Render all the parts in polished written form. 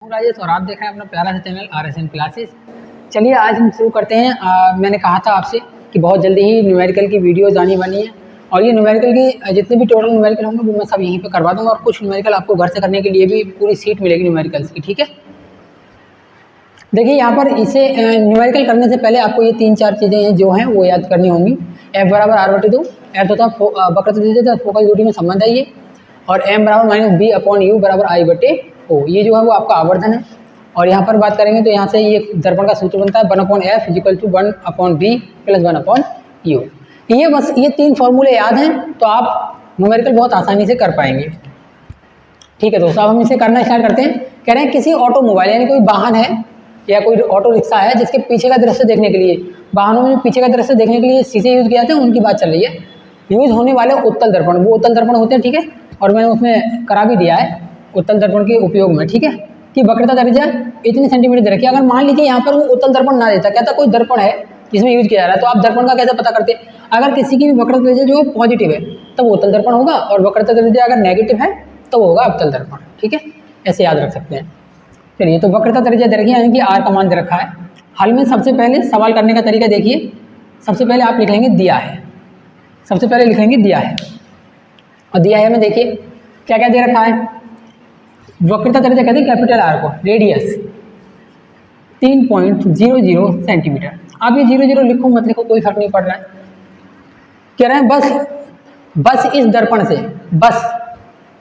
राजेश और आप देख रहे हैं अपना प्यारा सा चैनल RSN क्लासेस। चलिए आज हम शुरू करते हैं। मैंने कहा था आपसे कि बहुत जल्दी ही न्यूमेरिकल की वीडियोस आने वाली हैं और ये न्यूमेरिकल की जितने भी टोटल न्यूमेरिकल होंगे वो मैं सब यहीं पे करवा दूँगा और कुछ न्यूमेरिकल आपको घर से करने के लिए भी पूरी सीट मिलेगी न्यूमेरिकल्स की। ठीक है, देखिए यहाँ पर इसे न्यूमेरिकल करने से पहले आपको ये 3-4 चीज़ें जो हैं वो याद करनी होंगी। F बराबर r/2 F तथा वक्रता फोकस दूरी में संबंध है ये, और m बराबर -b/u बराबर I/O, ये जो है वो आपका आवर्धन है। और यहाँ पर बात करेंगे तो यहाँ से ये दर्पण का सूत्र बनता है 1/f = 1/b + 1/u। ये बस ये 3 फॉर्मूले याद हैं तो आप न्यूमेरिकल बहुत आसानी से कर पाएंगे। ठीक है दोस्तों, अब हम इसे करना स्टार्ट करते हैं। कह रहे हैं किसी ऑटोमोबाइल यानी कोई वाहन है या कोई ऑटो रिक्शा है जिसके पीछे का दृश्य देखने के लिए, वाहनों में पीछे का दृश्य देखने के लिए शीशे यूज़ किए जाते हैं, उनकी बात चल रही है। यूज़ होने वाले उत्तल दर्पण, वो उत्तल दर्पण होते हैं, ठीक है, और मैंने उसमें करा भी दिया है उत्तल दर्पण के उपयोग में। ठीक है, कि वक्रता त्रिज्या इतने सेंटीमीटर दे रखी है। अगर मान लीजिए यहाँ पर वो उत्तल दर्पण ना देता, कहता कोई दर्पण है जिसमें यूज़ किया जा रहा है, तो आप दर्पण का कैसे पता करते? अगर किसी की भी वक्रता त्रिज्या जो पॉजिटिव है तो वो उत्तल दर्पण होगा, और वक्रता त्रिज्या अगर नेगेटिव है तो वो होगा अवतल दर्पण। ठीक है, ऐसे याद रख सकते हैं। चलिए, तो वक्रता त्रिज्या दे रखी है यानी कि r का मान दे रखा है। हल में सबसे पहले सवाल करने का तरीका देखिए। सबसे पहले आप लिख लेंगे दिया है, सबसे पहले लिख लेंगे दिया है, और दिया है में देखिए क्या क्या दे रखा है। वक्रता त्रिज्या कहते हैं कैपिटल R को, रेडियस 3.00 सेंटीमीटर। आप ये 00 लिखो मत लिखो कोई फर्क नहीं पड़ रहा है। कह रहे हैं बस इस दर्पण से, बस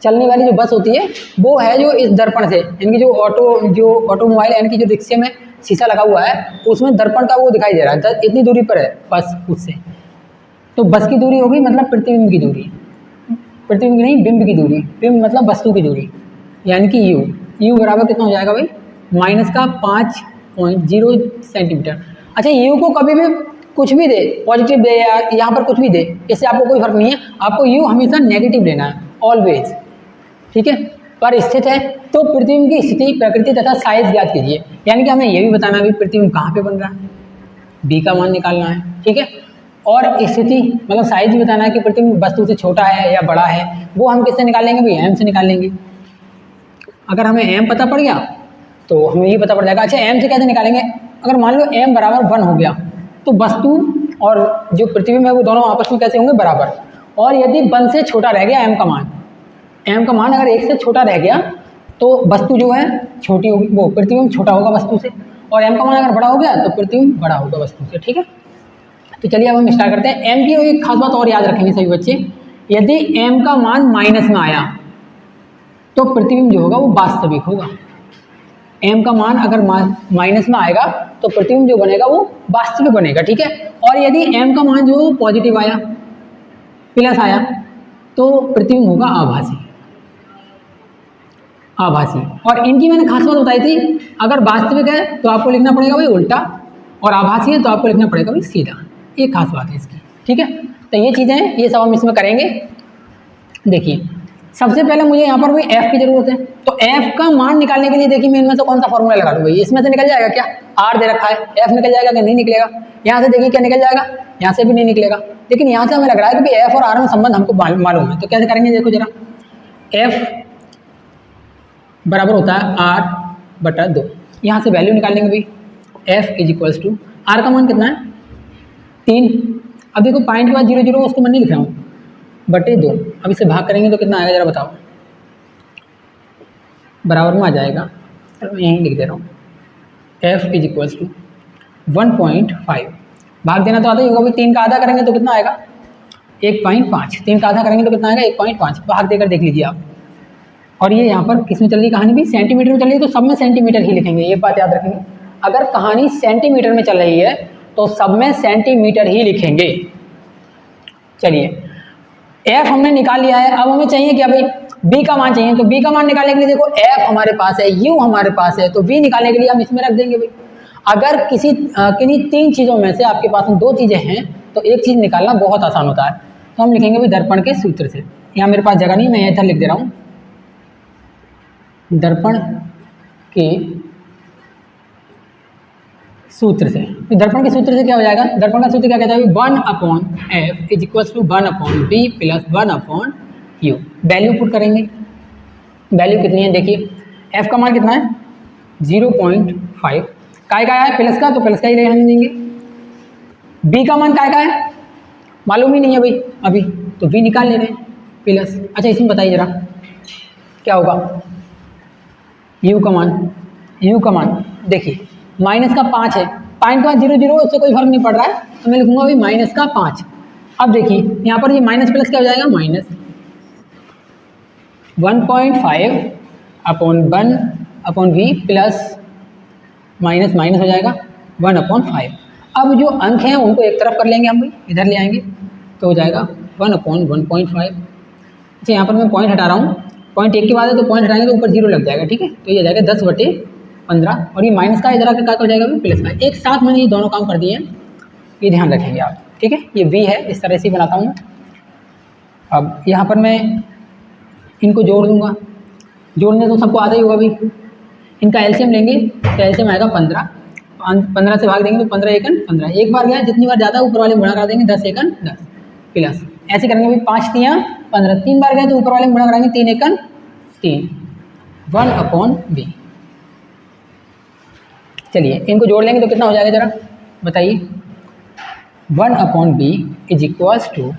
चलने वाली जो बस होती है वो है जो इस दर्पण से, यानी कि जो ऑटोमोबाइल यानी कि जो रिक्शे में शीशा लगा हुआ है उसमें दर्पण का वो दिखाई दे रहा है, इतनी दूरी पर है बस उससे। तो बस की दूरी होगी मतलब प्रतिबिंब की दूरी, प्रतिबिंब नहीं बिंब की दूरी, बिंब मतलब वस्तु की दूरी, यानी कि u बराबर कितना हो जाएगा भाई, -5.0 सेंटीमीटर। अच्छा, u को कभी भी कुछ भी दे, पॉजिटिव दे या यहाँ पर कुछ भी दे, इससे आपको कोई फर्क नहीं है। आपको u हमेशा नेगेटिव लेना है, ऑलवेज। ठीक है, पर स्थित है तो प्रतिबिंब की स्थिति, प्रकृति तथा साइज ज्ञात कीजिए। यानी कि हमें यह भी बताना है प्रतिबिंब कहाँ पे बन रहा है, b का मान निकालना है। ठीक है, और स्थिति मतलब साइज भी बताना है कि प्रतिबिंब वस्तु से छोटा है या बड़ा है। वो हम किससे निकालेंगे भाई, m से निकाल लेंगे। अगर हमें m पता पड़ गया तो हमें ये पता पड़ जाएगा। अच्छा, m से कैसे निकालेंगे? अगर मान लो m बराबर 1 हो गया तो वस्तु और जो प्रतिबिंब है वो दोनों आपस में कैसे होंगे, बराबर। और यदि 1 से छोटा रह गया m का मान अगर 1 से छोटा रह गया तो वस्तु जो है छोटी होगी, वो प्रतिबिंब छोटा होगा वस्तु से, और m का मान अगर बड़ा हो गया तो प्रतिबिंब बड़ा होगा वस्तु से। ठीक है, तो चलिए अब हम स्टार्ट करते हैं। m की एक खास बात और याद रखेंगे सभी बच्चे, यदि m का मान माइनस में आया तो प्रतिबिंब जो होगा वो वास्तविक होगा। m का मान अगर माइनस में आएगा तो प्रतिबिंब जो बनेगा वो वास्तविक बनेगा। ठीक है, और यदि m का मान जो पॉजिटिव आया, प्लस आया, तो प्रतिबिंब होगा आभासी। और इनकी मैंने खास बात बताई थी, अगर वास्तविक है तो आपको लिखना पड़ेगा भाई उल्टा, और आभासी है तो आपको लिखना पड़ेगा भाई सीधा। ये खास बात है इसकी। ठीक है, तो ये चीज़ें हैं, ये सब हम इसमें करेंगे। देखिए, सबसे पहले मुझे यहाँ पर भाई f की जरूरत है, तो f का मान निकालने के लिए देखिए मैं इनमें से कौन सा फॉर्मूला लगा दूँ भाई। इसमें से निकल जाएगा क्या, r दे रखा है, f निकल जाएगा क्या, नहीं निकलेगा। यहाँ से देखिए क्या निकल जाएगा, यहाँ से भी नहीं निकलेगा। लेकिन यहाँ से हमें लग रहा है कि f और r में संबंध हमको मालूम है, तो कैसे करेंगे देखो जरा। f बराबर होता है r/2, यहाँ से वैल्यू निकाल लेंगे भाई। f = r का मान कितना है, 3। अब देखो पॉइंट के बाद 0 उसको मैं नहीं लिख रहा हूँ, /2। अब इसे भाग करेंगे तो कितना आएगा जरा बताओ, बराबर में आ जाएगा, तो मैं यहीं लिख दे रहा हूँ। f = 1.5, भाग देना तो आता ही होगा भाई। 3 का आधा करेंगे तो कितना आएगा, 1.5। 3 का आधा करेंगे तो कितना आएगा, 1.5। भाग देकर देख लीजिए आप। और ये यहाँ पर किस में चल रही कहानी भी, सेंटीमीटर में चल रही है, तो सब में सेंटीमीटर ही लिखेंगे, ये बात याद रखेंगे। अगर कहानी सेंटीमीटर में चल रही है तो सब में सेंटीमीटर ही लिखेंगे। चलिए, f हमने निकाल लिया है, अब हमें चाहिए क्या भाई, b का मान चाहिए। तो b का मान निकालने के लिए देखो f हमारे पास है, u हमारे पास है, तो v निकालने के लिए हम इसमें रख देंगे भाई। अगर किन्हीं 3 चीज़ों में से आपके पास में 2 चीज़ें हैं तो एक चीज़ निकालना बहुत आसान होता है। तो हम लिखेंगे भाई दर्पण के सूत्र से। यहाँ मेरे पास जगह नहीं, मैं इधर लिख दे रहा हूँ, दर्पण के सूत्र से। तो दर्पण के सूत्र से क्या हो जाएगा, दर्पण का सूत्र क्या कहता है, 1/f = 1/b + 1/u। Value put करेंगे, वैल्यू कितनी है देखिए, f का मान कितना है 0.5। काय का है प्लस का, तो प्लस का ही रहने देंगे। बी का मान काय का है मालूम ही नहीं है भाई अभी, तो v निकाल ले रहे हैं प्लस। अच्छा इसमें बताइए जरा क्या होगा। u का मान देखिए माइनस का 5 है, पॉइंट का 0 0 उससे कोई फर्क नहीं पड़ रहा है, तो मैं लिखूंगा भाई माइनस का 5। अब देखिए यहाँ पर ये माइनस प्लस क्या हो जाएगा, minus 1.5 upon 1 upon v plus minus minus हो जाएगा 1/5। अब जो अंक हैं उनको एक तरफ कर लेंगे हम भाई, इधर ले आएंगे तो हो जाएगा 1/1.5। अच्छा यहाँ पर मैं पॉइंट हटा रहा हूँ, पॉइंट एक के बाद है तो पॉइंट हटाएंगे तो ऊपर 0 लग जाएगा, ठीक है। तो ये हो जाएगा 10/15 और ये माइनस का इधर आकर क्या हो जाएगा प्लस का। एक साथ मैंने ये दोनों काम कर दिए हैं, ये ध्यान रखेंगे आप, ठीक है। ये v है, इस तरह से बनाता हूँ। अब यहाँ पर मैं इनको जोड़ दूँगा, जोड़ने तो सबको आता ही होगा भाई। इनका एलसीएम लेंगे तो एलसीएम आएगा 15, 15 से भाग देंगे तो 15 एकन 15, एक बार गया जितनी बार जाता है ऊपर वाले में गुणा कर देंगे 10 एकन 10 प्लस, ऐसे करेंगे भाई 5 तियाँ 15, 3 बार गए तो ऊपर वाले में गुणा कराएंगे 3 एकन 3, 1/b। चलिए इनको जोड़ लेंगे तो कितना हो जाएगा जरा बताइए। 1/b is equals to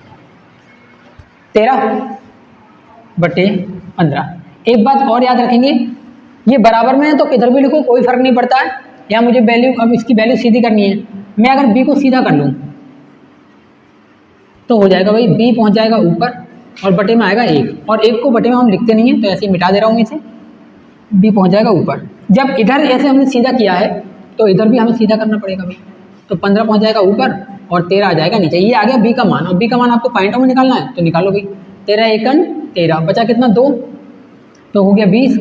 13/15। एक बात और याद रखेंगे, ये बराबर में है तो किधर भी लिखो कोई फर्क नहीं पड़ता है। या मुझे वैल्यू, अब इसकी वैल्यू सीधी करनी है, मैं अगर b को सीधा कर लूँ तो हो जाएगा भाई b पहुंच जाएगा ऊपर और बटे में आएगा 1, और 1 को बटे में हम लिखते नहीं है तो ऐसे ही मिटा दे रहा हूँ इसे, b पहुंच जाएगा ऊपर। जब इधर ऐसे हमने सीधा किया है तो इधर भी हमें सीधा करना पड़ेगा भाई, तो 15 पहुंच जाएगा ऊपर और 13 आ जाएगा नीचे। ये आ गया b का मान, और b का मान आपको पॉइंटों में निकालना है तो निकालो भाई। 13 एकन 13, बचा कितना 2, तो हो गया 20,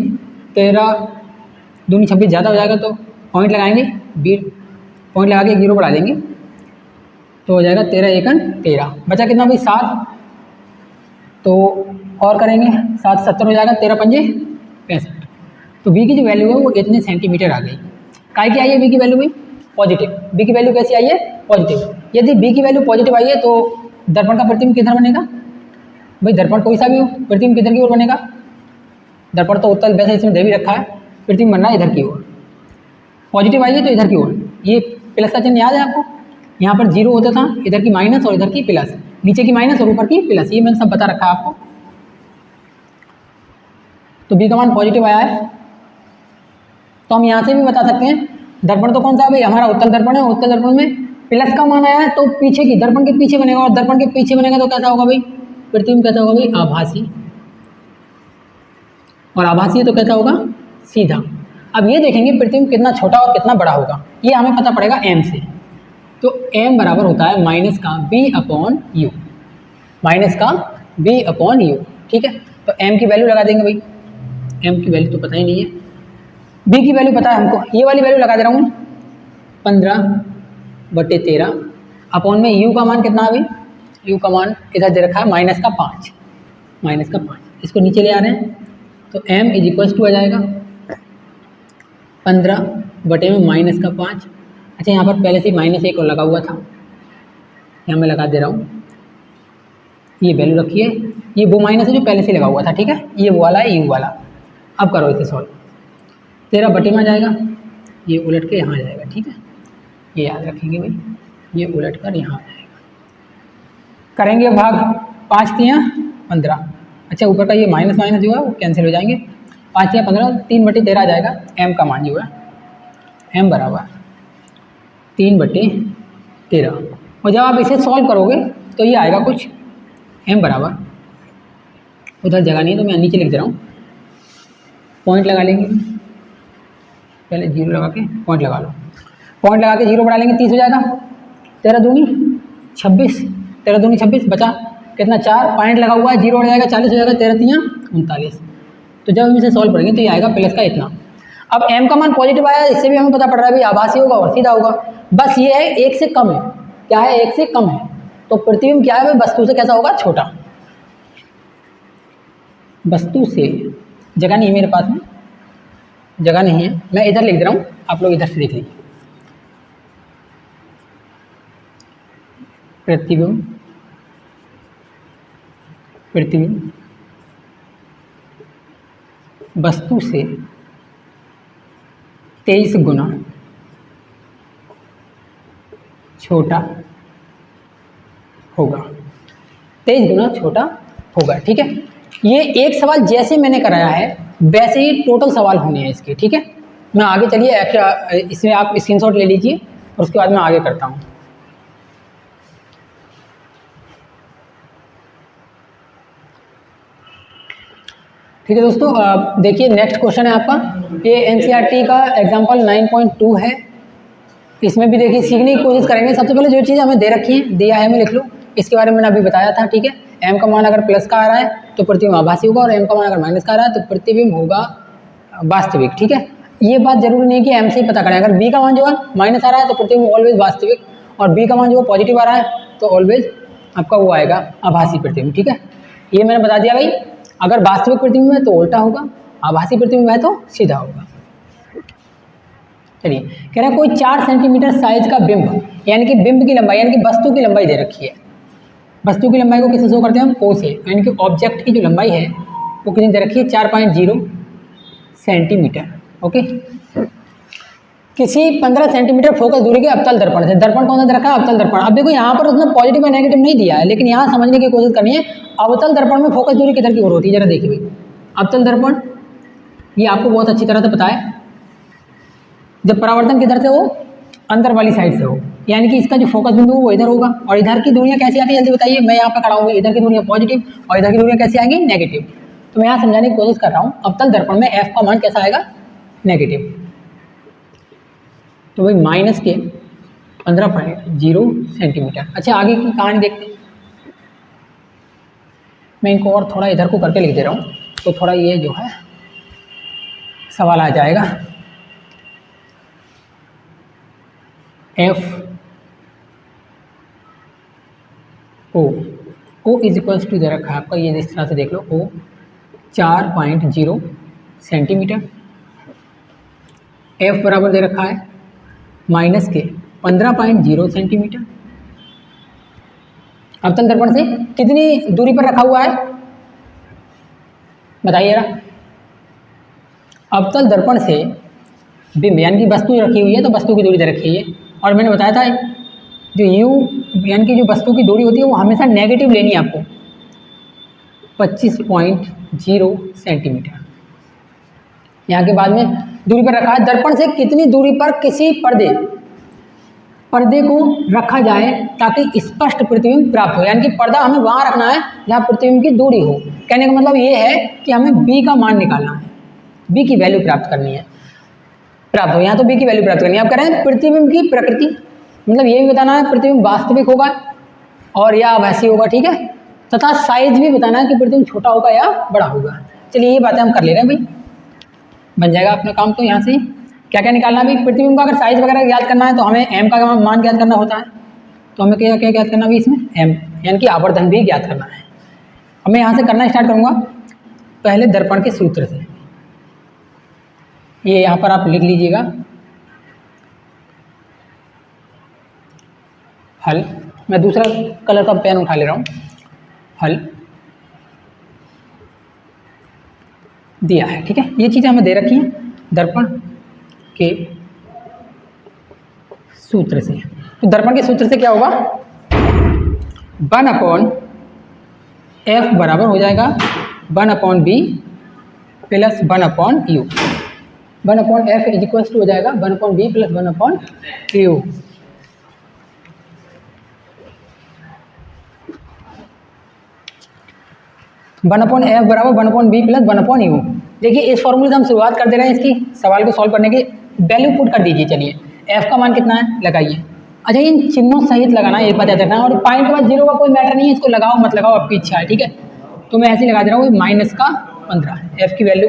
13 दूनी 26 ज़्यादा हो जाएगा तो पॉइंट लगाएंगे, पॉइंट लगा के 0 बढ़ा देंगे तो हो जाएगा 13 एकन 13, बचा कितना भाई 7, तो और करेंगे 7 70 हो जाएगा, 13 पंजे 65। तो b की जो वैल्यू है वो इतने सेंटीमीटर आ गई। काय की आई है b की वैल्यू भाई पॉजिटिव, b की वैल्यू कैसी आई है पॉजिटिव। यदि b की वैल्यू पॉजिटिव आई है तो दर्पण का प्रतिबिंब किधर बनेगा भाई, दर्पण कोई सा भी हो प्रतिबिंब किधर की ओर बनेगा, दर्पण तो उत्तल वैसे इसमें दे भी रखा है, प्रतिबिंब बनना है इधर की ओर, पॉजिटिव आई है तो इधर की ओर। ये प्लस का चिन्ह याद है आपको, यहाँ पर 0 होता था, इधर की माइनस और इधर की प्लस, नीचे की माइनस और ऊपर की प्लस, ये मैंने सब बता रखा है आपको। तो b का मान पॉजिटिव आया है, तो हम यहाँ से भी बता सकते हैं दर्पण तो कौन सा है भाई हमारा उत्तल दर्पण है, उत्तल दर्पण में प्लस का मान आया है तो पीछे की दर्पण के पीछे बनेगा, और दर्पण के पीछे बनेगा तो कैसा होगा भाई प्रतिबिंब कैसा होगा भाई आभासी, और आभासी तो कैसा होगा सीधा। अब ये देखेंगे प्रतिबिंब कितना छोटा और कितना बड़ा होगा, ये हमें पता पड़ेगा m से। तो m बराबर होता है माइनस का b/u, माइनस का b/u, ठीक है। तो m की वैल्यू लगा देंगे भाई, m की वैल्यू तो पता ही नहीं है, b की वैल्यू पता है हमको, ये वाली वैल्यू लगा दे रहा हूँ 15/13 अपॉन में u का मान कितना है भाई, u का मान इधर दे रखा है माइनस का 5, माइनस का 5, इसको नीचे ले आ रहे हैं तो m इज इक्वल्स टू आ जाएगा 15 बटे में माइनस का 5। अच्छा यहाँ पर पहले से -1 और लगा हुआ था, यहाँ मैं लगा दे रहा हूँ, ये वैल्यू रखिए, ये वो माइनस है जो पहले से लगा हुआ था, ठीक है, ये वो वाला है यू वाला। अब करो इसे सॉल्व, 13 बटे में आ जाएगा, ये उलट के यहाँ आ जाएगा, ठीक है, ये याद रखेंगे भाई, ये उलट कर यहाँ आ जाएगा। करेंगे भाग 5 तियाँ 15, अच्छा ऊपर का ये माइनस माइनस जो है वो कैंसिल हो जाएंगे, 5 तियाँ 15, 3/13 आ जाएगा। m का मान जो है m बराबर 3/13, और जब आप इसे सॉल्व करोगे तो ये आएगा कुछ m बराबर, उधर जगह नहीं है तो मैं नीचे लिख दे रहा हूँ, पॉइंट लगा लेंगे, पहले 0 लगा के पॉइंट लगा लो, पॉइंट लगा के 0 बढ़ा लेंगे 30 हो जाएगा, 13 दूनी 26, 13 दूनी 26, बचा कितना 4, पॉइंट लगा हुआ है 0 हो जाएगा 40 हो जाएगा, 13 तियाँ 39। तो जब हम इसे सॉल्व करेंगे तो ये आएगा प्लस का इतना। अब m का मान पॉजिटिव आया, इससे भी हमें पता पड़ रहा है भाई आभासी होगा और सीधा होगा, बस ये है 1 से कम है, क्या है 1 से कम है, तो प्रतिबिंब क्या है भाई वस्तु से कैसा होगा छोटा, वस्तु से, जगह नहीं है मेरे पास में, जगह नहीं है, मैं इधर लिख दे रहा हूँ, आप लोग इधर से देख लीजिए, प्रतिबिंब प्रतिबिंब वस्तु से 23 गुना छोटा होगा, 23 गुना छोटा होगा। ठीक है, ये एक सवाल जैसे मैंने कराया है वैसे ही टोटल सवाल होने हैं इसके। ठीक है, मैं आगे चलिए इसमें आप स्क्रीनशॉट ले लीजिए और उसके बाद मैं आगे करता हूँ। ठीक है दोस्तों, देखिए नेक्स्ट क्वेश्चन है आपका, ये एनसीईआरटी का एग्जाम्पल 9.2 है। इसमें भी देखिए सीखने की कोशिश करेंगे। सबसे पहले जो चीज़ हमें दे रखी है, दिया है, मैं लिख लूँ, इसके बारे में मैंने अभी बताया था। ठीक है, एम का मान अगर प्लस का आ रहा है तो प्रतिबिंब आभासी होगा, और एम का मान अगर माइनस का आ रहा है तो प्रतिबिंब होगा वास्तविक। ठीक है, ये बात जरूरी नहीं कि एम से ही पता करें। अगर बी का मान जो है माइनस आ रहा है तो प्रतिबिंब ऑलवेज वास्तविक, और बी का मान जो पॉजिटिव आ रहा है तो ऑलवेज आपका वो आएगा आभासी प्रतिबिंब। ठीक है, ये मैंने बता दिया भाई। अगर वास्तविक प्रतिबिंब है तो उल्टा होगा, आभासी प्रतिबिंब है तो सीधा होगा। चलिए, कह रहा है कोई 4 सेंटीमीटर साइज का बिंब, यानी कि बिंब की लंबाई यानी कि वस्तु की लंबाई दे रखी है। वस्तु की लंबाई को किससे शो करते हैं हम? ओ से, यानी कि ऑब्जेक्ट की जो लंबाई है वो कितनी दे रखी है? 4.0 सेंटीमीटर। ओके, किसी 15 सेंटीमीटर फोकस दूरी के अवतल दर्पण से, दर्पण कौन सा दे रखा है? अवतल दर्पण। अब देखो यहाँ पर उसने पॉजिटिव और नेगेटिव नहीं दिया है, लेकिन यहाँ समझने की कोशिश करनी है अवतल दर्पण में फोकस दूरी किधर की ओर होती है। जरा देखिए भाई, अवतल दर्पण ये आपको बहुत अच्छी तरह से पता है, जब परावर्तन किधर से हो? अंदर वाली साइड से हो, यानी कि इसका जो फोकस बिंदु वो इधर होगा। और इधर की दूरियां कैसी आती है जल्दी बताइए। मैं यहाँ पर खड़ा हूँ, इधर की दूरियां पॉजिटिव और इधर की दूरियां कैसी आएंगी? नेगेटिव। तो मैं यहाँ समझाने की कोशिश कर रहा हूँ, अवतल दर्पण में एफ का मान कैसा आएगा? नेगेटिव। तो भाई माइनस के 15.0 सेंटीमीटर। अच्छा, आगे की कहानी देखते हैं। मैं इनको और थोड़ा इधर को करके लिख दे रहा हूँ तो थोड़ा ये जो है सवाल आ जाएगा। F O is equals to दे रखा है आपका, ये इस तरह से देख लो, ओ 4.0 सेंटीमीटर, एफ बराबर दे रखा है माइनस के 15.0 सेंटीमीटर। अवतल दर्पण से कितनी दूरी पर रखा हुआ है बताइए जरा। अवतल दर्पण से बिंब यानी कि वस्तु रखी हुई है तो वस्तु की दूरी दे रखी है, और मैंने बताया था जो यू यानी कि जो वस्तु की दूरी होती है वो हमेशा नेगेटिव लेनी है आपको, 25.0 सेंटीमीटर। यहाँ के बाद में दूरी पर रखा है। दर्पण से कितनी दूरी पर किसी पर्दे को रखा जाए ताकि स्पष्ट प्रतिबिंब प्राप्त हो, यानी कि पर्दा हमें वहाँ रखना है जहाँ प्रतिबिंब की दूरी हो। कहने का मतलब ये है कि हमें बी का मान निकालना है, बी की वैल्यू प्राप्त करनी है, प्राप्त हो। यहाँ तो बी की वैल्यू प्राप्त करनी है। आप कह रहे हैं प्रतिबिंब की प्रकृति, मतलब ये भी बताना है प्रतिबिंब वास्तविक होगा और या आभासी होगा। ठीक है, तथा साइज भी बताना है कि प्रतिबिंब छोटा होगा या बड़ा होगा। चलिए ये बातें हम कर ले रहे हैं भाई, बन जाएगा अपना काम। तो यहाँ से क्या क्या निकालना है भाई? प्रतिबिंब का अगर साइज वगैरह याद करना है तो हमें एम का मान ज्ञात करना होता है, तो हमें क्या क्या ज्ञात करना है इसमें? एम, यानी कि आवर्धन भी ज्ञात करना है। अब मैं यहाँ से करना स्टार्ट करूँगा पहले दर्पण के सूत्र से। ये यहाँ पर आप लिख लीजिएगा, हल। मैं दूसरा कलर का पेन उठा ले रहा हूँ। हल दिया है, ठीक है, ये चीज़ें हमें दे रखी हैं दर्पण के सूत्र से। तो दर्पण के सूत्र से क्या होगा? 1/f बराबर हो जाएगा 1/b plus 1/u। 1/f is equals to हो जाएगा 1/b plus 1/u। One upon F बराबर 1/b प्लस 1/u। देखिए इस फॉर्मूले से हम शुरुआत कर दे रहे हैं इसकी, सवाल को सॉल्व करने की। वैल्यू पुट कर दीजिए। चलिए एफ का मान कितना है लगाइए। अच्छा, इन चिन्हों सहित लगाना है, एक बात याद रखना। और पॉइंट के बाद जीरो का कोई मैटर नहीं है, इसको लगाओ मत लगाओ आपकी इच्छा है, ठीक है। तो मैं ऐसे ही लगा दे रहा हूँ माइनस का 15, एफ की वैल्यू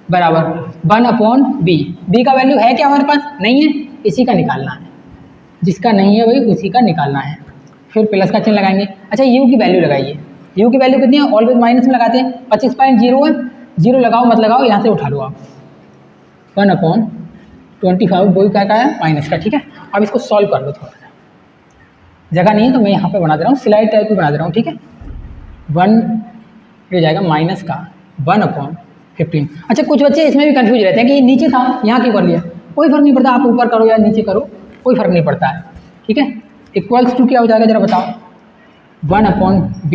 बराबर 1/b। बी का वैल्यू है क्या हमारे पास? नहीं है, इसी का निकालना है। जिसका नहीं है वही उसी का निकालना है। फिर प्लस का चिन्ह लगाएंगे। अच्छा, यू की वैल्यू लगाइए। यू की वैल्यू कितनी है? ऑलवेज माइनस में लगाते हैं। 25.0 है, जीरो लगाओ मत लगाओ, यहाँ से उठा लो आप। 1/25 वही क्या है? माइनस का, ठीक है। अब इसको सॉल्व कर लो। थोड़ा सा जगह नहीं है तो मैं यहाँ पे बना दे रहा हूँ, स्लाइड टाइप भी बना दे रहा हूँ, ठीक है। 1 हो जाएगा माइनस का 1/15। अच्छा, कुछ बच्चे इसमें भी कंफ्यूज रहते हैं कि ये नीचे था यहाँ क्यों कर लिया। कोई फर्क नहीं पड़ता, आप ऊपर करो या नीचे करो, कोई फर्क नहीं पड़ता है, ठीक है। इक्वल्स टू क्या हो जाएगा जरा बताओ, 1/b,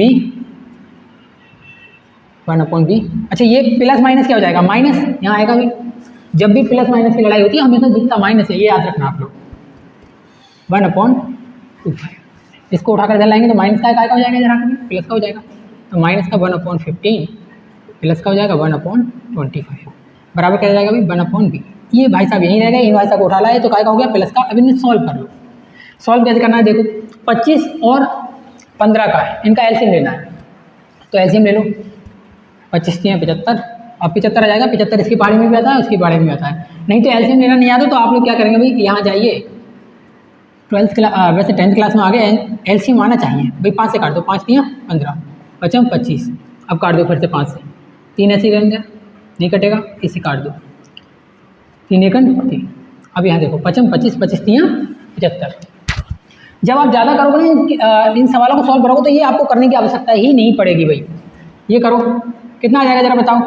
1/b। अच्छा ये प्लस माइनस क्या हो जाएगा, माइनस यहाँ आएगा भी, जब भी प्लस माइनस की लड़ाई होती है हमेशा जितना माइनस है, ये याद रखना आप लोग, 1/25। इसको उठाकर इधर लाएंगे तो माइनस का हो जाएगा, जरा प्लस का हो जाएगा, तो माइनस का 1/15 प्लस का हो जाएगा 1/25 बराबर क्या हो जाएगा भाई 1/b। ये भाई साहब यहीं रह गए, इन भाई साहब को उठा लाए तो काय का हो गया प्लस का। अब इन्हें सॉल्व कर लो। सॉल्व कैसे करना है देखो, 25 और 15 का है, इनका एलसीएम लेना है, तो एलसीएम ले लो। 25 3 75, अब 75 आ जाएगा, 75 इसकी पहाड़ी में भी आता है उसकी पहाड़ी में भी आता है। नहीं तो एलसीएम लेना नहीं आता तो आप लोग क्या करेंगे भाई, यहाँ जाइए 12th क्लास, वैसे 10th क्लास में आ गए, एलसीएम आना चाहिए भाई। 5 से काट दो, 5 3 15 बचा 25, अब काट दो फिर से 5 से, 3 ऐसे ही रहेंगे, नहीं कटेगा, इसे काट दो, 3 1 3। अब यहाँ देखो 25 25 25 3 75। जब आप ज़्यादा करोगे ना इन सवालों को सॉल्व करोगे तो ये आपको करने की आवश्यकता ही नहीं पड़ेगी भाई। ये करो, कितना आ जाएगा जरा बताओ,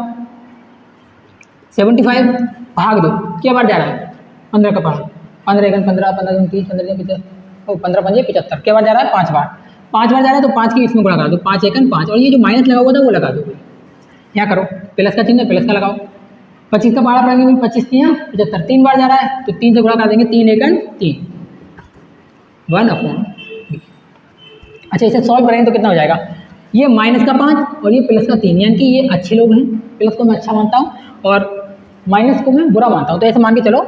75 भाग दो, क्या बार जा रहा है 15 का पहाड़, 15 1 15 15 2 30 15 15 5 75, क्या बार जा रहा है 5 बार, 5 बार जा रहा है तो 5 की इसमें गुणा कर दो, 5 1 5, और ये जो माइनस लगा हुआ था वो लगा दो। यहाँ करो, प्लस का चिन्ह प्लस का लगाओ, 25 का पहाड़ा पड़ेंगे 25 3 75, 3 बार जा रहा है तो 3 से गुणा कर देंगे, 3 1 3 1/b। अच्छा इसे सॉल्व करेंगे तो कितना हो जाएगा, ये माइनस का 5 और ये प्लस का 3, यानी कि ये अच्छे लोग हैं, प्लस को मैं अच्छा मानता हूँ और माइनस को मैं बुरा मानता हूँ। तो ऐसे मान के चलो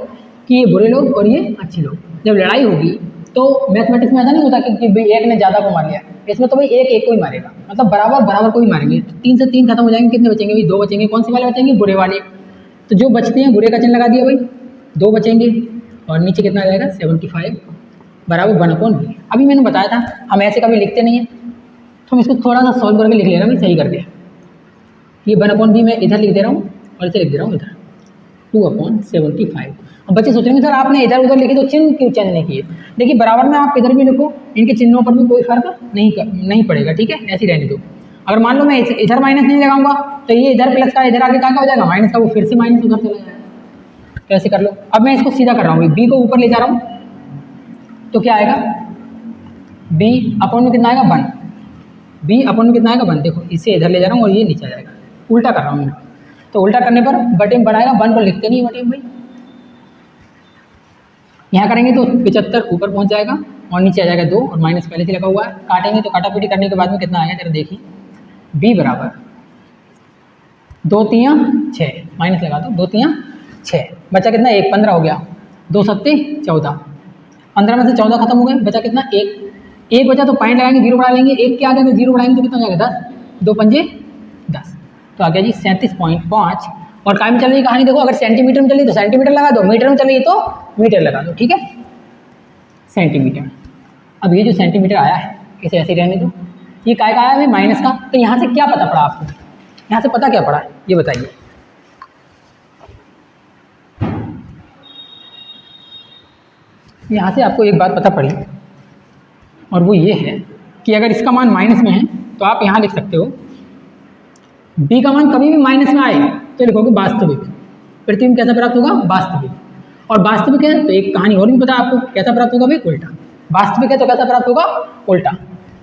कि ये बुरे लोग और ये अच्छे लोग। जब लड़ाई होगी तो मैथमेटिक्स में ऐसा नहीं होता कि भाई एक ने ज़्यादा को मार लिया, इसमें तो भाई एक को ही मारेगा, मतलब बराबर बराबर को ही मारेंगे। 3 से 3 खत्म हो जाएंगे, कितने बचेंगे भाई 2 बचेंगे, कौन से वाले बचेंगे, बुरे वाले। तो जो बचते हैं बुरे का चिन्ह लगा दिया भाई, 2 बचेंगे और नीचे कितना आ जाएगा 75 बराबर 1/b। अभी मैंने बताया था हम ऐसे कभी लिखते नहीं है, तो हम इसको थोड़ा सा सॉल्व करके लिख लेना भाई, सही कर दिया। ये 1/b मैं इधर लिख दे रहा हूँ और इसे लिख दे रहा हूँ इधर 2/75। अब बच्चे सोचेंगे सर आपने इधर उधर लिखे तो चिन्ह क्यों चेंज नहीं किए। देखिए बराबर में आप इधर भी लिखो, इनके चिन्हों पर भी कोई फर्क नहीं पड़ेगा, ठीक है, ऐसे ही रहने दो। अगर मान लो मैं इधर माइनस नहीं लगाऊंगा तो ये इधर प्लस का, इधर आगे का हो जाएगा माइनस का, वो फिर से माइनस उधर चला जाएगा। तो ऐसे कर लो। अब मैं इसको सीधा कर रहा हूँ, बी को ऊपर ले जा रहा हूँ तो क्या आएगा, b अपॉन में कितना आएगा 1, b अपॉन में कितना आएगा 1। देखो इसे इधर ले जा रहा हूँ और ये नीचे आ जाएगा, उल्टा कर रहा हूँ मैं। तो उल्टा करने पर बटे में बनाएगा, 1 को लिखते नहीं बटे में भाई। यहाँ करेंगे तो 75 ऊपर पहुँच जाएगा और नीचे आ जाएगा 2 और माइनस पहले से लगा हुआ है। काटेंगे तो काटापीटी करने के बाद में कितना आएगा जरा देखिए, b बराबर 2 3 6, माइनस लगा दो, 2 3 6, बचा कितना 1, 15 हो गया, 2 7 14, 15 में से 14 खत्म हो गए, बचा कितना 1 बचा, तो पॉइंट लगाएंगे 0 बढ़ा लेंगे, 1 के आगे 0 बढ़ाएंगे तो कितना हो जाएगा 10, 2 5 10, तो आ गया जी 37.5। और काय में चल रही कहानी देखो, अगर सेंटीमीटर में चली तो सेंटीमीटर लगा दो, मीटर में चली तो मीटर लगा दो, ठीक है, सेंटीमीटर। अब ये जो सेंटीमीटर आया है इसे ऐसे रहने दो। ये काय का आया है माइनस का, तो यहाँ से क्या पता पड़ा आपको, यहाँ से पता क्या पड़ा ये बताइए। यहाँ से आपको एक बात पता पड़ी और वो ये है कि अगर इसका मान माइनस में है तो आप यहाँ लिख सकते हो b का मान कभी भी माइनस में आए तो लिखोगे वास्तविक। पृथ्वी में कैसा प्राप्त होगा, वास्तविक। और वास्तविक है तो एक कहानी और भी पता आपको, कैसा प्राप्त होगा भाई, उल्टा। वास्तविक है तो कैसा प्राप्त होगा, उल्टा।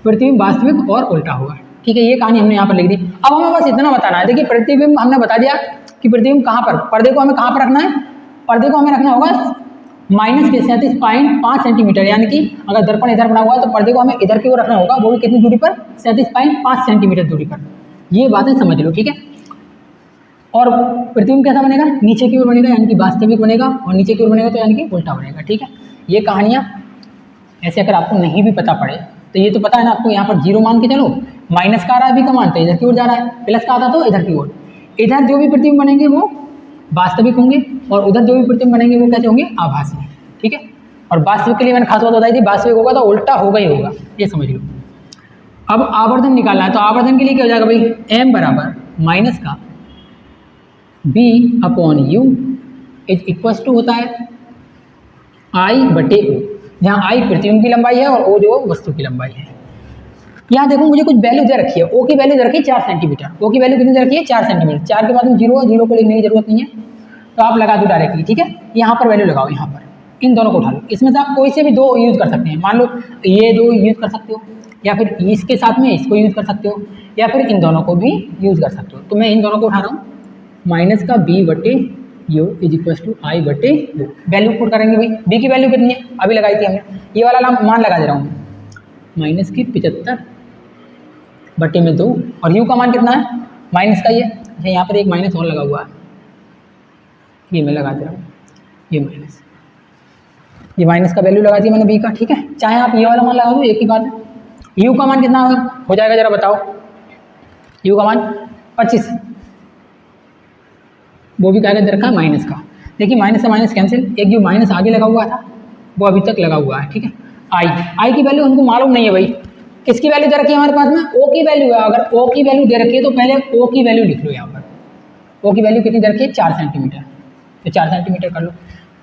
पृथ्वी में वास्तविक और उल्टा होगा, ठीक है। ये कहानी हमने यहाँ पर लिख दी। अब हमें बस इतना बताना है, देखिए प्रतिबिंब हमने बता दिया कि प्रतिबिंब कहाँ पर, पर्दे को हमें कहाँ पर रखना है, पर्दे को हमें रखना होगा माइनस के 37.5 सेंटीमीटर, यानी कि अगर दर्पण इधर बना हुआ है तो पर्दे को हमें इधर की ओर रखना होगा, वो भी कितनी दूरी पर, 37.5 सेंटीमीटर दूरी पर। ये बातें समझ लो, ठीक है। और प्रतिबिंब कैसा बनेगा, नीचे की ओर बनेगा यानी कि वास्तविक बनेगा, और नीचे की ओर बनेगा तो यानी कि उल्टा बनेगा, ठीक है। ये कहानियाँ ऐसे अगर आपको नहीं भी पता पड़े तो ये तो पता है ना आपको, यहाँ पर 0 मान के चलो, माइनस का आ रहा है, b का मान तो इधर की ओर जा रहा है, प्लस का आता तो इधर की ओर। इधर जो भी प्रतिबिंब बनेंगे वो वास्तविक होंगे और उधर जो भी प्रतिबिंब बनेंगे वो कैसे होंगे, आभासी, ठीक है। और वास्तविक के लिए मैंने खास बात बताई थी, वास्तविक होगा तो उल्टा होगा ही होगा, ये समझ लो। अब आवर्धन निकालना है, तो आवर्धन के लिए क्या हो जाएगा भाई, m बराबर माइनस का b upon u is equals to होता है I बटे o, जहाँ I प्रतिबिंब की लंबाई है और o जो वस्तु की लंबाई है। यहाँ देखो मुझे कुछ वैल्यू दे रखी है, o की वैल्यू दे रखी है 4 सेंटीमीटर, o की वैल्यू कितनी दे रखी है 4 सेंटीमीटर, 4 के बाद में 0 है, 0 को लिखने की जरूरत नहीं है। तो आप लगा दो डायरेक्टली, ठीक है। यहाँ पर वैल्यू लगाओ, यहाँ पर इन दोनों को उठा लो, इसमें से आप कोई से भी दो यूज़ कर सकते हैं। मान लो ये दो यूज़ कर सकते हो, या फिर इसके साथ में इसको यूज़ कर सकते हो, या फिर इन दोनों को भी यूज़ कर सकते हो। तो मैं इन दोनों को उठा रहा हूँ, माइनस का b बटे u इज इक्वल टू आई बटे u। वैल्यू पुट करेंगे भाई, b की वैल्यू कितनी है अभी लगाई थी हमने, ये वाला मान लगा दे रहा हूँ, माइनस की 75 बटे में 2, और u का मान कितना है माइनस का ये। अच्छा यहाँ पर एक माइनस और लगा हुआ है, ये मैं लगा दे रहा हूँ, ये माइनस का वैल्यू लगा दी मैंने b का, ठीक है। चाहे आप ये वाला मान लगा दो, एक ही बात है। u का मान कितना हो जाएगा जरा बताओ, u का मान 25, वो भी क्या दे रखा है माइनस का। देखिए माइनस से माइनस कैंसिल, एक जो माइनस आगे लगा हुआ था वो अभी तक लगा हुआ है, ठीक है। आई की वैल्यू हमको मालूम नहीं है भाई, किसकी वैल्यू दे रखी है हमारे पास में, ओ की वैल्यू है। अगर ओ की वैल्यू दे रखी है तो पहले ओ की वैल्यू लिख लो। यहाँ पर ओ की वैल्यू कितनी दे रखी है 4 सेंटीमीटर, तो 4 सेंटीमीटर कर लो।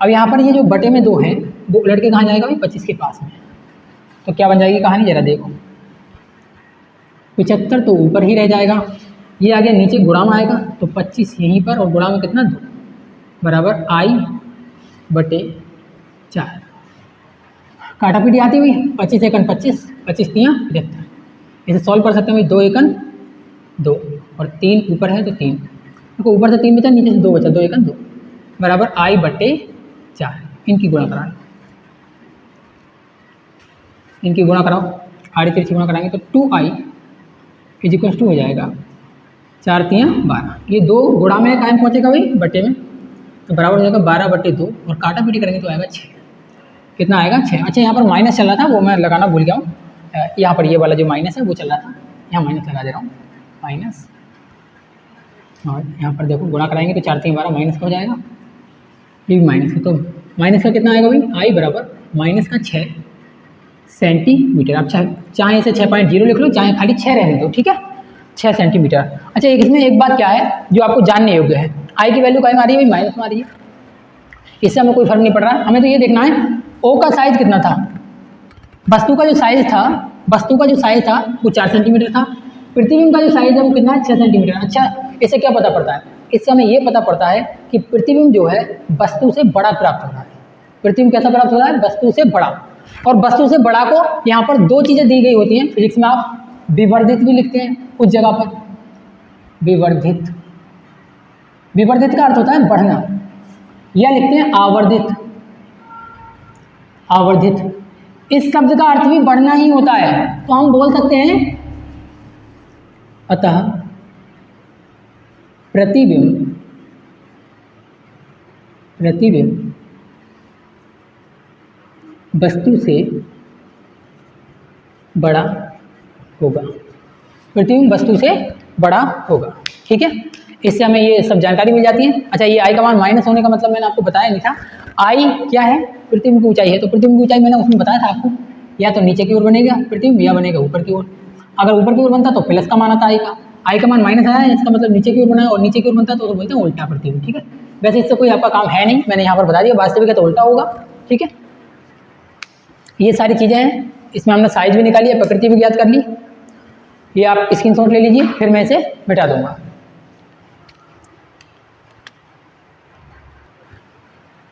अब यहाँ पर ये जो बटे में 2 है वो उलट के कहाँ जाएगा भाई 25 के पास में, तो क्या बन जाएगी कहानी जरा देखो, 75 तो ऊपर ही रह जाएगा, ये आगे नीचे गुणा में आएगा तो 25 यहीं पर, और गुणा में कितना 2 बराबर आई बटे 4। काटापीटी आती हुई 25 एकन 25, 25 तियाँ 75, इसे सॉल्व कर सकते हैं भाई। 2 एकन 2 और 3 ऊपर है तो 3, देखो ऊपर से 3 बचा नीचे से 2 बचा, 2 एकन 2 बराबर आई बटे 4। इनकी गुणा कराओ, इनकी गुणा कराओ, आड़ी तिरछी गुणा कराएंगे तो 2i इज इक्वल टू हो जाएगा 4 तियाँ 12, ये 2 गुणा में कायम पहुँचेगा भाई बटे में, तो बराबर हो जाएगा 12 बटे 2, और काटा पीटी करेंगे तो आएगा 6। कितना आएगा 6। अच्छा यहाँ पर माइनस चल रहा था वो मैं लगाना भूल गया हूँ, यहाँ पर ये वाला जो माइनस है वो चल रहा था, यहाँ माइनस लगा दे रहा हूँ, माइनस, और यहाँ पर देखो गुणा कराएंगे तो 4 3 12 माइनस का हो जाएगा, ये भी माइनस का, तो माइनस का कितना आएगा भाई आई बराबर माइनस का 6 सेंटीमीटर। आप चाहे इसे 6.0 लिख लो, चाहे खाली 6 रहने दो, ठीक है, 6 सेंटीमीटर। अच्छा इसमें एक बात क्या है जो आपको जानने योग्य है, आई की वैल्यू कहीं आ रही है भाई माइनस में आ रही है, इससे हमें कोई फर्क नहीं पड़ रहा, हमें तो ये देखना है ओ का साइज कितना था, वस्तु का जो साइज था वो 4 सेंटीमीटर था, प्रतिबिंब का जो साइज है वो कितना है 6 सेंटीमीटर। अच्छा इससे क्या पता पड़ता है, इससे हमें ये पता पड़ता है कि प्रतिबिंब जो है वस्तु से बड़ा प्राप्त हो रहा है। प्रतिबिंब कैसा प्राप्त हो रहा है, वस्तु से बड़ा, और वस्तु से बड़ा को यहाँ पर 2 चीज़ें दी गई होती हैं, फिजिक्स में आप विवर्धित भी लिखते हैं कुछ जगह पर, विवर्धित का अर्थ होता है बढ़ना, या लिखते हैं आवर्धित, इस शब्द का अर्थ भी बढ़ना ही होता है। तो हम बोल सकते हैं अतः प्रतिबिंब वस्तु से बड़ा होगा, प्रतिबिंब वस्तु से बड़ा होगा, ठीक है। इससे हमें ये सब जानकारी मिल जाती है। अच्छा ये आई का मान माइनस होने का मतलब मैंने आपको बताया नहीं था, आई क्या है प्रतिबिंब की ऊंचाई है, तो प्रतिबिंब की ऊंचाई मैंने उसमें बताया था आपको, या तो नीचे की ओर बनेगा प्रतिबिंब या बनेगा ऊपर की ओर। अगर ऊपर की ओर बनता तो प्लस का मान आता आई का मान माइनस आया है, इसका मतलब नीचे की ओर बना है, और नीचे की ओर बनता तो बोलते हैं उल्टा प्रतिबिंब, ठीक है। वैसे इससे कोई आपका काम है नहीं, मैंने यहाँ पर बता दिया, वास्तविक है तो उल्टा होगा, ठीक है। ये सारी चीज़ें हैं, इसमें हमने साइज भी निकाली है, प्रकृति भी ज्ञात कर ली, ये आप स्क्रीनशॉट ले लीजिए, फिर मैं इसे मिटा दूंगा।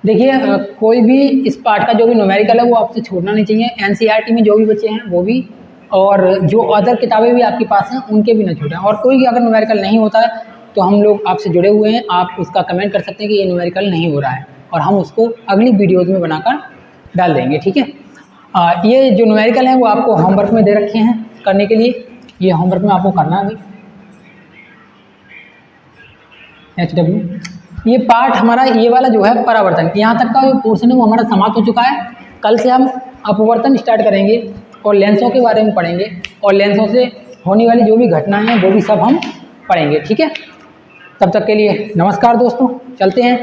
देखिए कोई भी इस पार्ट का जो भी न्यूमेरिकल है वो आपसे छोड़ना नहीं चाहिए, एनसीईआरटी में जो भी बच्चे हैं वो भी, और जो अदर किताबें भी आपके पास हैं उनके भी ना छूटें। और कोई अगर न्यूमेरिकल नहीं होता है तो हम लोग आपसे जुड़े हुए हैं, आप उसका कमेंट कर सकते हैं कि ये न्यूमेरिकल नहीं हो रहा है, और हम उसको अगली वीडियोज़ में बनाकर डाल देंगे, ठीक है। ये जो न्यूमेरिकल है वो आपको होमवर्क में दे रखे हैं करने के लिए, ये होमवर्क में आपको करना है HW। ये पार्ट हमारा ये वाला जो है परावर्तन, यहाँ तक का जो पोर्शन है वो हमारा समाप्त हो चुका है। कल से हम अपवर्तन स्टार्ट करेंगे और लेंसों के बारे में पढ़ेंगे, और लेंसों से होने वाली जो भी घटनाएं हैं वो भी सब हम पढ़ेंगे, ठीक है। तब तक के लिए नमस्कार दोस्तों, चलते हैं।